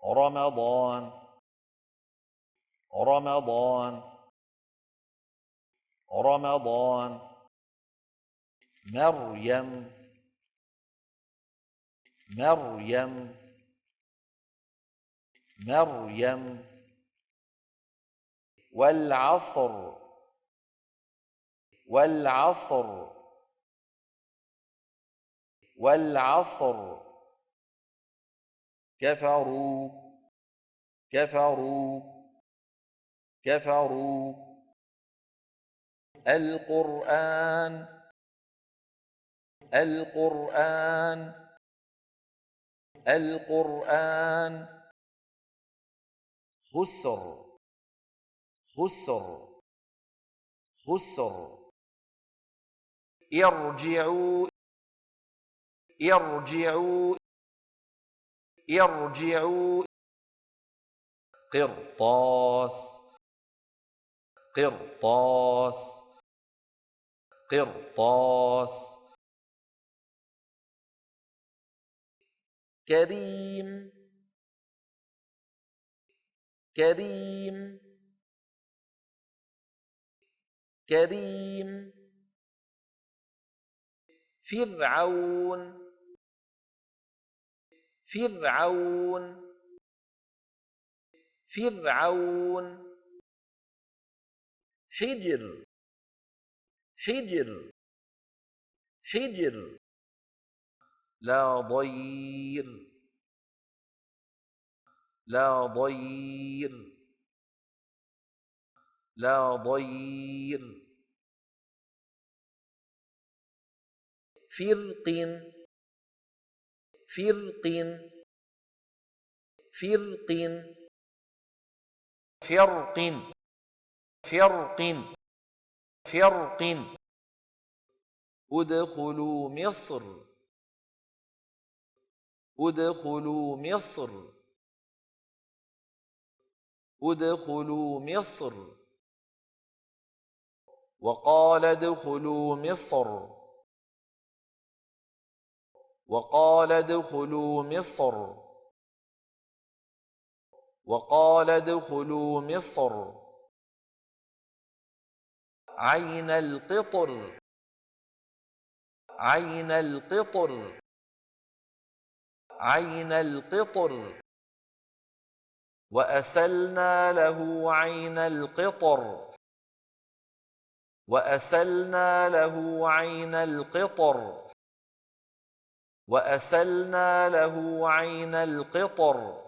رمضان رمضان رمضان مريم مريم مريم والعصر والعصر والعصر كفروا كفروا كفروا القرآن القرآن القرآن خسر خسر خسر ارجعوا ارجعوا ارجعوا قرطاس قرطاس قرطاس كريم كريم كريم فرعون فرعون فرعون حجر حجر حجر لا ضير لا ضير لا ضير فرق فرق فرق فرق فرق فرق ادخلوا مصر ادخلوا مصر ادخلوا مصر وقال ادخلوا مصر وقال ادخلوا مصر وقال ادخلوا مصر عين القطر عين القطر عين القطر وأسلنا له عين القطر وأسلنا له عين القطر وأسلنا له عين القطر